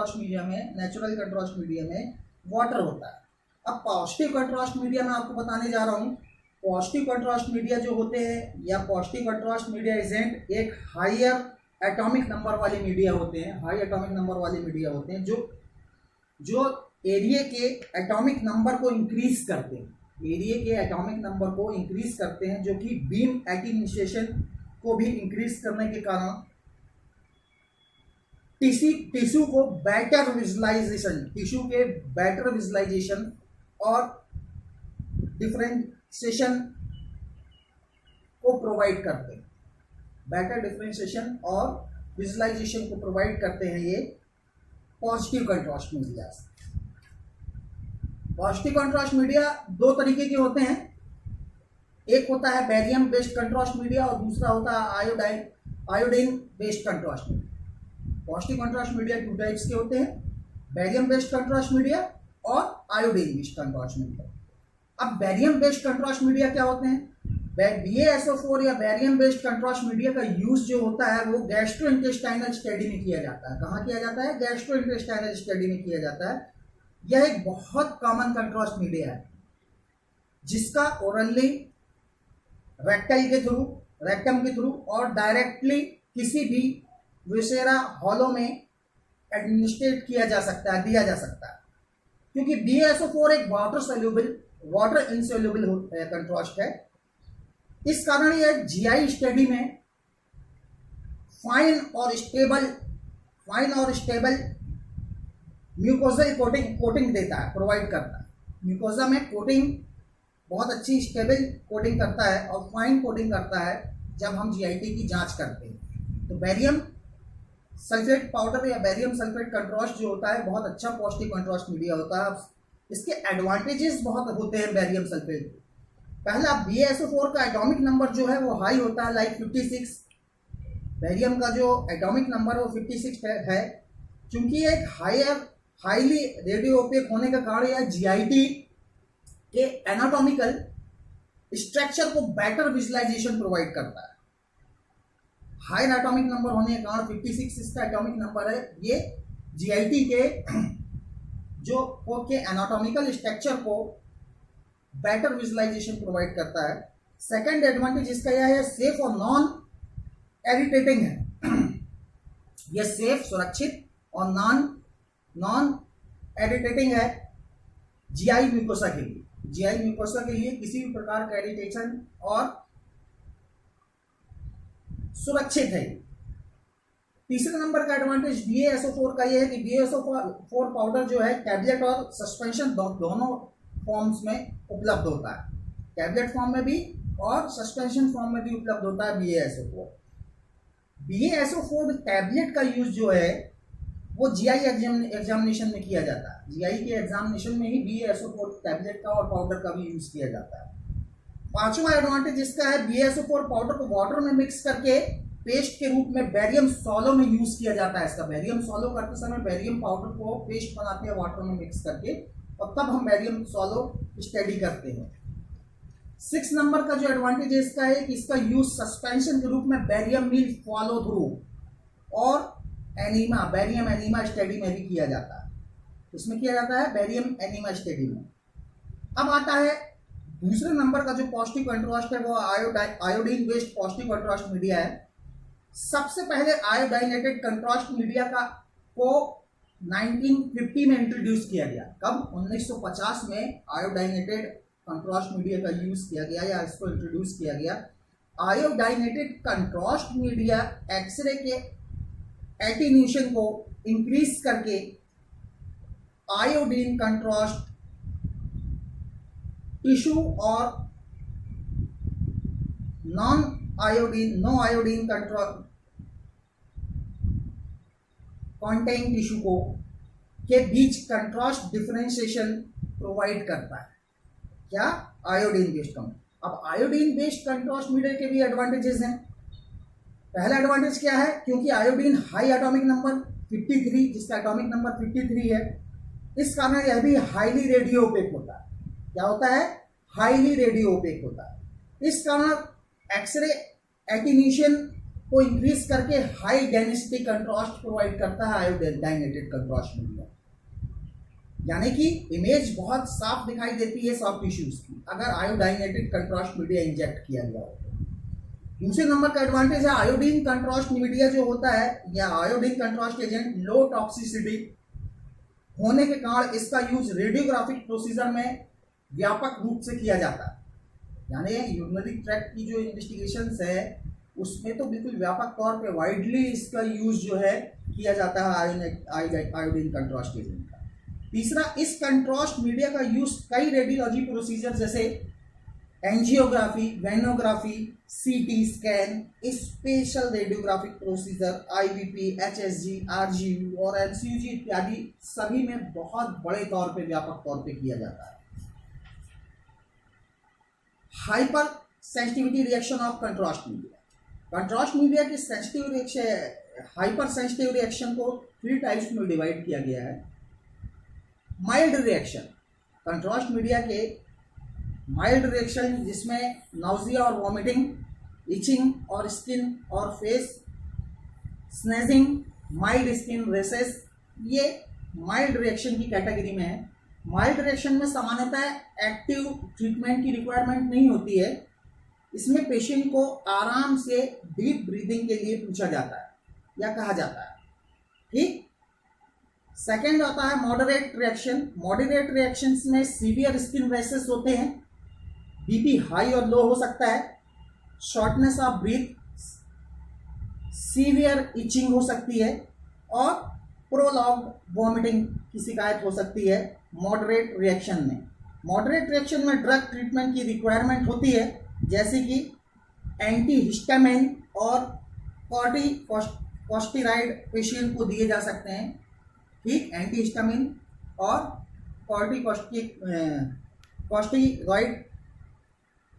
Contrast media में, natural contrast media में water होता है। अब पॉजिटिव कंट्रास्ट मीडिया में आपको बताने जा रहा हूँ। पॉजिटिव कंट्रास्ट मीडिया जो होते हैं या पॉजिटिव कंट्रास्ट मीडिया एजेंट एक हायर एटॉमिक नंबर वाले मीडिया होते हैं, हाई एटॉमिक नंबर वाले मीडिया होते हैं जो एरिया के एटॉमिक नंबर को इंक्रीज करते हैं, एरिया के एटॉमिक नंबर को इंक्रीज करते हैं, जो कि बीम एटिन्यूएशन को भी इंक्रीज करने के कारण टिश्यू को बेटर विजुलाइजेशन, टिश्यू के बेटर विजुलाइजेशन और डिफरेंशिएशन को प्रोवाइड करते हैं, बेटर डिफरेंशिएशन और विजुलाइजेशन को प्रोवाइड करते हैं ये positive contrast media. Positive contrast media दो तरीके के होते हैं, एक होता है बैरियम बेस्ड कंट्रास्ट मीडिया और दूसरा होता है iodine based contrast media. Positive contrast media two types के होते हैं, बैरियम बेस्ड कंट्रास्ट मीडिया और आयोडीन बेस्ड कंट्रास्ट मीडिया। अब बैरियम बेस्ड कंट्रास्ट मीडिया क्या होते हैं? BaSO4 या बैरियम बेस्ड कंट्रास्ट मीडिया का यूज जो होता है वो गैस्ट्रोइंटेस्टाइनल स्टडी में किया जाता है। कहाँ किया जाता है? गैस्ट्रोइंटेस्टाइनल स्टडी में किया जाता है। यह एक बहुत कॉमन कंट्रास्ट मीडिया है जिसका ओरली रेक्टम के थ्रू और डायरेक्टली किसी भी विसेरा हॉलो में एडमिनिस्ट्रेट किया जा सकता है, दिया जा सकता है, क्योंकि BaSO4 एक वाटर इनसोल्यूबल कंट्रास्ट है। इस कारण यह जीआई स्टडी में फाइन और स्टेबल म्यूकोजल कोटिंग देता है, प्रोवाइड करता है। म्यूकोजा में कोटिंग बहुत अच्छी स्टेबल कोटिंग करता है और फाइन कोटिंग करता है जब हम जीआईटी की जांच करते हैं। तो बैरियम सल्फेट पाउडर या बैरियम सल्फेट कंट्रास्ट जो होता है बहुत अच्छा पॉजिटिव कंट्रास्ट मीडिया होता है। इसके एडवांटेजेस बहुत होते हैं बैरियम सल्फेट। पहला, BaSO4 का एटॉमिक नंबर जो है वो हाई होता है, लाइक 56। बैरियम का जो एटॉमिक नंबर वो 56 है। चूंकि एक हाईली रेडियो ओपेक होने का कारण यह जीआईटी के एनाटॉमिकल स्ट्रक्चर को बेटर विजुलाइजेशन प्रोवाइड करता है। हाई एटॉमिक नंबर होने के कारण 56 इसका एटॉमिक नंबर है, ये जीआईटी के एनाटॉमिकल स्ट्रक्चर को बेटर विजुलाइजेशन प्रोवाइड करता है। सेकंड एडवांटेज इसका यह है सेफ और नॉन इरिटेटिंग है। यह सेफ, सुरक्षित और नॉन इरिटेटिंग है जीआई म्यूकोसा के लिए। जीआई म्यूकोसा के लिए किसी भी प्रकार का इरिटेशन और सुरक्षित है। तीसरे नंबर का एडवांटेज BaSO4 का यह है कि BaSO4 पाउडर जो है टैबलेट और सस्पेंशन दोनों फॉर्म्स में उपलब्ध होता है, टैबलेट फॉर्म में भी और सस्पेंशन फॉर्म में भी उपलब्ध होता है BaSO4। BaSO4 टैबलेट का यूज जो है वो जीआई एग्जामिनेशन में किया जाता है। जीआई के एग्जामिनेशन में ही BaSO4 टैबलेट का और पाउडर का भी यूज किया जाता है। पांचवा एडवांटेज इसका है BaSO4 पाउडर को वाटर में मिक्स करके पेस्ट के रूप में बैरियम सॉलो में यूज किया जाता है। इसका बैरियम सॉलो करते समय बैरियम पाउडर को पेस्ट बनाते हैं वाटर में मिक्स करके और तब हम बैरियम सॉलो स्टडी करते हैं। 6 नंबर का जो एडवांटेज है इसका है कि इसका यूज सस्पेंशन के रूप में बैरियम मील फॉलो थ्रू और बैरियम एनीमा स्टडी में भी किया जाता है। इसमें किया जाता है बैरियम एनीमा स्टडी में। अब आता है दूसरे नंबर का जो पॉजिटिव कंट्रास्ट है वो iodine based positive contrast media है। सबसे पहले आयोडाइनेटेड कंट्रास्ट मीडिया को 1950 में इंट्रोड्यूस किया गया। कब? 1950 में आयोडाइनेटेड कंट्रास्ट मीडिया का यूज किया गया या इसको इंट्रोड्यूस किया गया। आयोडाइनेटेड कंट्रास्ट मीडिया एक्सरे के एटीन्यूएशन को इंक्रीज करके आयोडीन कंट्रास्ट टिश्यू और नो आयोडीन कंटेन टिश्यू को के बीच कंट्रास्ट डिफरेंशिएशन प्रोवाइड करता है। क्या? Iodine based contrast. अब आयोडीन बेस्ड कंट्रास्ट मीडिया के भी एडवांटेजेस हैं। पहला एडवांटेज क्या है? क्योंकि आयोडीन हाई एटॉमिक नंबर 53, जिसका एटॉमिक नंबर 53 है, इस कारण यह भी हाईली रेडियो ओपेक होता है। क्या होता है? हाईली रेडियो ओपेक होता है। इस कारण एक्सरे एटीन्यूएशन को इंक्रीज करके हाई डेंसिटी कंट्रास्ट प्रोवाइड करता है आयोडाइनेटेड कंट्रास्ट मीडिया, यानी कि इमेज बहुत साफ दिखाई देती है सॉफ्ट टिश्यूज की अगर आयोडाइनेटेड कंट्रास्ट मीडिया इंजेक्ट किया गया हो। दूसरे नंबर का एडवांटेज है आयोडीन कंट्रास्ट मीडिया जो होता है या आयोडीन कंट्रास्ट एजेंट लो टॉक्सिसिटी होने के कारण इसका यूज रेडियोग्राफिक प्रोसीजर में व्यापक रूप से किया जाता है, यानी यूरिनरी ट्रैक्ट की जो इन्वेस्टिगेशंस है उसमें तो बिल्कुल व्यापक तौर पे वाइडली इसका यूज जो है किया जाता है आयोडीन कंट्रास्ट एजेंट का। तीसरा, इस कंट्रास्ट मीडिया का यूज कई रेडियोलॉजी प्रोसीजर जैसे angiography, venography, CT scan, special radiographic procedure, IVP, HSG, RGU और एनसीयूजी इत्यादि सभी में बहुत बड़े तौर पे व्यापक तौर पे किया जाता है। Hyper sensitivity reaction of contrast media. Contrast media की sensitive reaction, hyper sensitive reaction को 3 टाइप्स में डिवाइड किया गया है। माइल्ड रिएक्शन, कंट्रास्ट मीडिया के माइल्ड रिएक्शन जिसमें नाउजिया और वॉमिटिंग, इचिंग और स्किन और face sneezing, mild skin rashes, ये माइल्ड रिएक्शन की कैटेगरी में है। माइल्ड रिएक्शन में सामान्यतः एक्टिव ट्रीटमेंट की रिक्वायरमेंट नहीं होती है। इसमें पेशेंट को आराम से डीप ब्रीदिंग के लिए पूछा जाता है या कहा जाता है, ठीक। सेकेंड आता है मॉडरेट रिएक्शन। मॉडरेट रिएक्शंस में सीवियर स्किन रैशेस होते हैं, बीपी हाई और लो हो सकता है, shortness of breath, severe itching हो सकती है और प्रोलॉन्ग्ड वॉमिटिंग की शिकायत हो सकती है मॉडरेट रिएक्शन में। मॉडरेट रिएक्शन में ड्रग ट्रीटमेंट की रिक्वायरमेंट होती है जैसे कि एंटीहिस्टामिन और कॉर्टिकॉस्टेरॉइड पेशेंट को दिए जा सकते हैं, ठीक। एंटीहिस्टामिन और कॉर्टिकॉस्टेरॉइड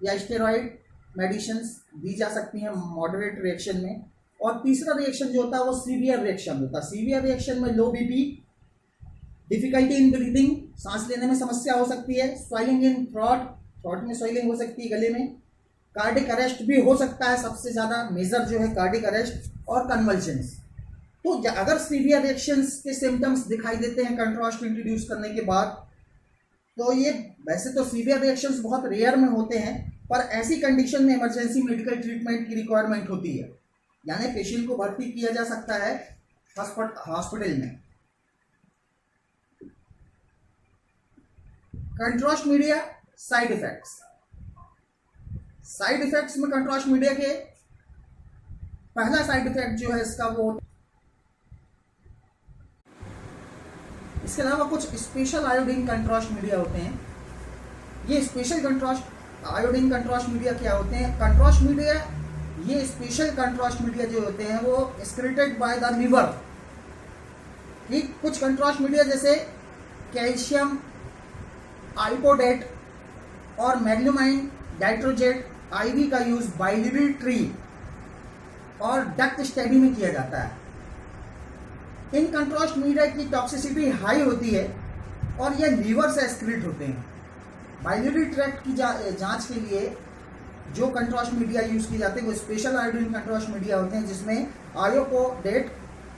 या स्टेरॉइड मेडिसिन्स दी जा सकती हैं मॉडरेट रिएक्शन में। और तीसरा रिएक्शन जो होता है वो सीवियर रिएक्शन होता है। सीवियर रिएक्शन में लो बीपी, डिफिकल्टी इन ब्रीदिंग, सांस लेने में समस्या हो सकती है, स्वेलिंग इन थ्रोट में स्वेलिंग हो सकती है गले में, कार्डिक अरेस्ट भी हो सकता है, सबसे ज़्यादा मेजर जो है कार्डिक अरेस्ट और कन्वल्शंस। तो अगर सीवियर रिएक्शंस के सिम्टम्स दिखाई देते हैं कंट्रास्ट इंट्रोड्यूस करने के बाद, तो ये वैसे तो सीवियर रिएक्शंस बहुत रेयर में होते हैं, पर ऐसी कंडीशन में इमरजेंसी मेडिकल ट्रीटमेंट की रिक्वायरमेंट होती है, यानी पेशेंट को भर्ती किया जा सकता है हॉस्पिटल में। Contrast media side effects. Side effects में कंट्रास्ट मीडिया के पहला साइड इफेक्ट जो है इसका वो, इसके अलावा कुछ स्पेशल आयोडीन कंट्रास्ट मीडिया होते हैं। ये special contrast iodine contrast media क्या होते हैं? कंट्रास्ट मीडिया, ये स्पेशल कंट्रास्ट मीडिया जो होते हैं वो एक्सक्रीटेड बाय द लिवर, ठीक। कुछ कंट्रास्ट मीडिया जैसे कैल्शियम आइपोडेट और मैग्नेमाइन डाइट्रोजेट आईवी का यूज बाइलियरी ट्री और डक्ट स्टडी में किया जाता है। इन कंट्रास्ट मीडिया की टॉक्सिसिटी हाई होती है और यह लीवर से एक्सक्रीट होते हैं। बाइलियरी ट्रैक्ट की जांच के लिए जो कंट्रास्ट मीडिया यूज की जाते हैं वो स्पेशल आयोडीन कंट्रास्ट मीडिया होते हैं, जिसमें आयोपोडेट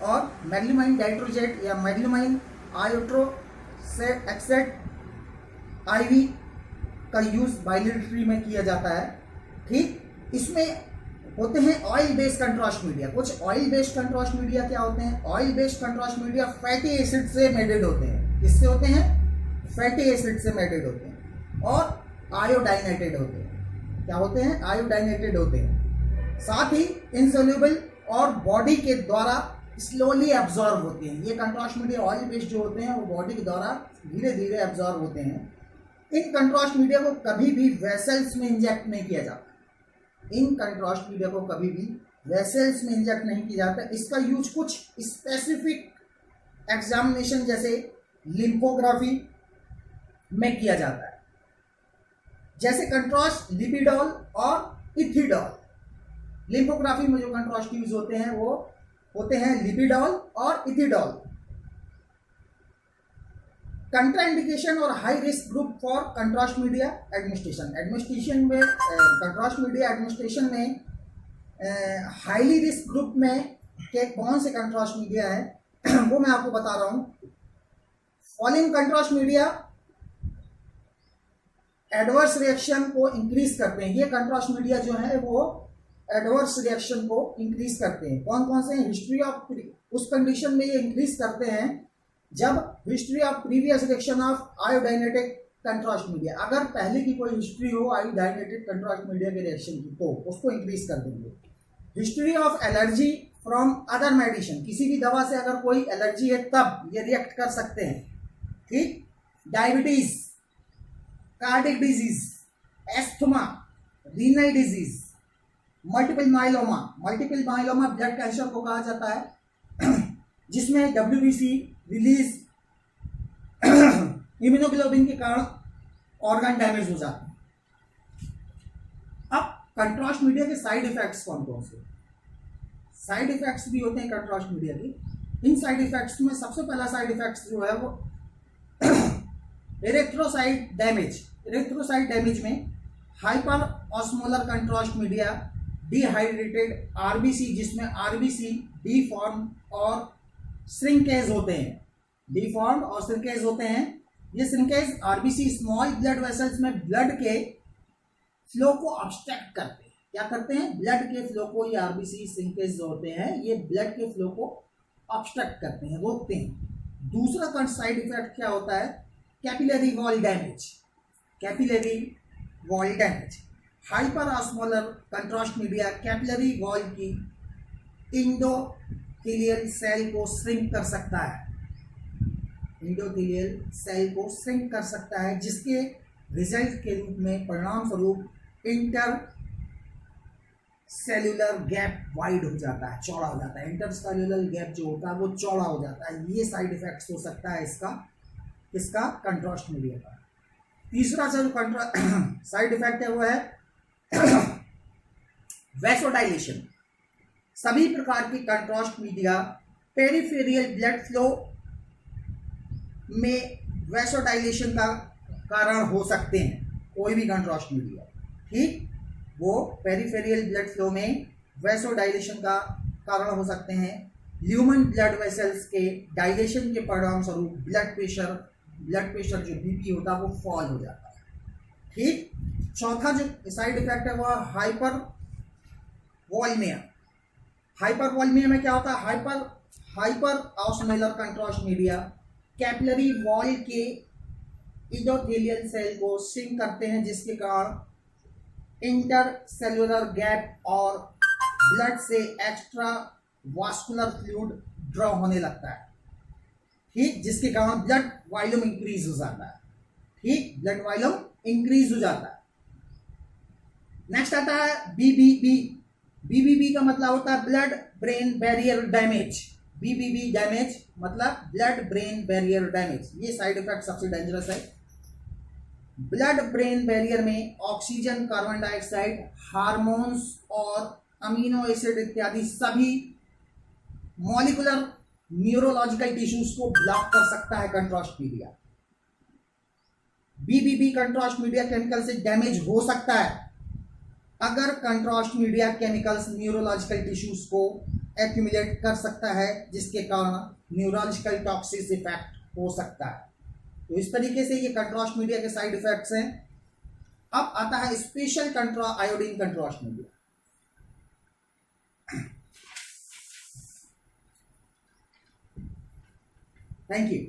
और मैग्नेमाइन डाइट्रोजेट या मैग्नेमाइन आयोट्रोसेट आईवी का यूज बाइलियरी ट्री में किया जाता है, ठीक। इसमें होते हैं ऑयल बेस्ड कंट्रास्ट मीडिया। कुछ ऑयल बेस्ड कंट्रास्ट मीडिया क्या होते हैं? Oil based contrast media fatty acid से मेडेड होते हैं। किससे होते हैं? फैटी एसिड से मेडेड होते हैं और आयोडाइनेटेड होते हैं। क्या होते हैं? आयोडाइनेटेड होते हैं। साथ ही इनसोल्यूबल और बॉडी के द्वारा स्लोली एब्जॉर्ब होते हैं। ये कंट्रास्ट मीडिया ऑयल बेस्ड जो होते हैं वो बॉडी के द्वारा धीरे धीरे एब्जॉर्ब होते हैं। इन कंट्रास्ट मीडिया को कभी भी वेसल्स में इंजेक्ट नहीं किया जाता। इन कंट्रास्ट मीडिया को कभी भी वेसल्स में इंजेक्ट नहीं किया जाता। इसका यूज कुछ स्पेसिफिक एग्जामिनेशन जैसे लिम्फोग्राफी में किया जाता है, जैसे कंट्रास्ट लिपिडॉल और इथिडॉल। लिम्फोग्राफी में जो कंट्रास्ट यूज होते हैं वो होते हैं लिपिडॉल और इथिडॉल। कंट्राइंडिकेशन और high risk group for contrast media administration. Administration में कंट्रास्ट मीडिया एडमिनिस्ट्रेशन में हाईली रिस्क ग्रुप में के कौन से कंट्रास्ट मीडिया है वो मैं आपको बता रहा हूँ। Following contrast media adverse reaction को इंक्रीज करते हैं। ये कंट्रास्ट मीडिया जो है वो एडवर्स रिएक्शन को इंक्रीज करते हैं। कौन कौन से हैं? हिस्ट्री ऑफ, उस कंडीशन में ये इंक्रीज करते हैं जब history of previous reaction of iodinated contrast media, अगर पहले की कोई हिस्ट्री हो आयोडाइनेटिक कंट्रास्ट मीडिया के रिएक्शन की तो उसको इंक्रीज कर देंगे। History of allergy from other medicine, किसी भी दवा से अगर कोई एलर्जी है तब ये रिएक्ट कर सकते हैं। ठीक, diabetes, cardiac disease, asthma, renal disease, multiple myeloma. Multiple myeloma blood cancer को कहा जाता है जिसमें WBC रिलीज इम्यूनोग्लोबिन के कारण ऑर्गन डैमेज हो जाते हैं। अब कंट्रास्ट मीडिया के साइड इफेक्ट्स कौन कौन से? साइड इफेक्ट्स भी होते हैं कंट्रास्ट मीडिया के। इन साइड इफेक्ट्स में सबसे पहला साइड इफेक्ट्स जो है वो इरेथ्रोसाइट डैमेज। इरेथ्रोसाइट डैमेज में hyper osmolar contrast media dehydrated RBC, जिसमें आरबीसी डिफॉर्म और श्रिंकेज होते हैं। डिफॉर्म और श्रिंकेज होते हैं। ये shrinkage RBC small blood vessels में ब्लड के फ्लो को ऑब्स्ट्रक्ट करते हैं। क्या करते हैं? ब्लड के फ्लो को, ये आरबीसी श्रिंकेज जो होते हैं ये ब्लड के फ्लो को ऑब्स्ट्रक्ट करते हैं, रोकते हैं। दूसरा साइड इफेक्ट क्या होता है? Capillary wall damage. Capillary wall damage, hyper osmolar contrast media capillary wall की इंडोथेलियल सेल को श्रिंक कर सकता है। इंडोथेलियल सेल को श्रिंक कर सकता है, जिसके रिजल्ट के रूप में, परिणाम स्वरूप इंटर सेल्यूलर गैप वाइड हो जाता है, चौड़ा हो जाता है। इंटर सेल्यूलर गैप जो होता है वो चौड़ा हो जाता है। ये साइड इफेक्ट्स हो सकता है इसका कंट्रास्ट मीडिया का। तीसरा जो साइड इफेक्ट है वो है वैसोडाइलेशन। सभी प्रकार की contrast media peripheral blood flow में वैसोडाइलेशन का कारण हो सकते हैं। कोई भी कंट्रास्ट मीडिया, ठीक, वो पेरिफेरियल ब्लड फ्लो में वैसोडाइलेशन का कारण हो सकते हैं। ल्यूमन ब्लड वेसल्स के डायलेशन के परिणाम स्वरूप ब्लड प्रेशर जो बीपी होता है वो फॉल हो जाता है। ठीक, चौथा जो साइड इफेक्ट है वो हाइपर वॉल्मिया। हाइपर वॉल्मिया में क्या होता है? Hyper osmolar contrast media capillary wall के इंडोथेलियल सेल को श्रिंक करते हैं, जिसके कारण इंटरसेल्युलर गैप और ब्लड से एक्स्ट्रा वास्कुलर फ्लूइड ड्रॉ होने लगता है। ठीक, जिसके कारण ब्लड वॉल्यूम इंक्रीज हो जाता है। ठीक, ब्लड वॉल्यूम इंक्रीज हो जाता है। नेक्स्ट आता है बीबीबी। बीबीबी का मतलब होता है blood brain barrier damage. BBB damage मतलब ब्लड ब्रेन बैरियर डैमेज। ये साइड इफेक्ट सबसे डेंजरस है। ब्लड ब्रेन बैरियर में ऑक्सीजन, कार्बन डाइऑक्साइड, हार्मोन्स और अमीनो एसिड इत्यादि सभी मॉलिक्यूलर न्यूरोलॉजिकल टिश्यूज को ब्लॉक कर सकता है contrast media. BBB contrast media chemical से डैमेज हो सकता है अगर contrast media chemicals neurological tissues को एक्यूमुलेट कर सकता है, जिसके कारण न्यूरोलॉजिकल टॉक्सिक इफेक्ट हो सकता है। तो इस तरीके से ये कंट्रास्ट मीडिया के साइड इफेक्ट्स हैं। अब आता है special iodine contrast media. Thank you.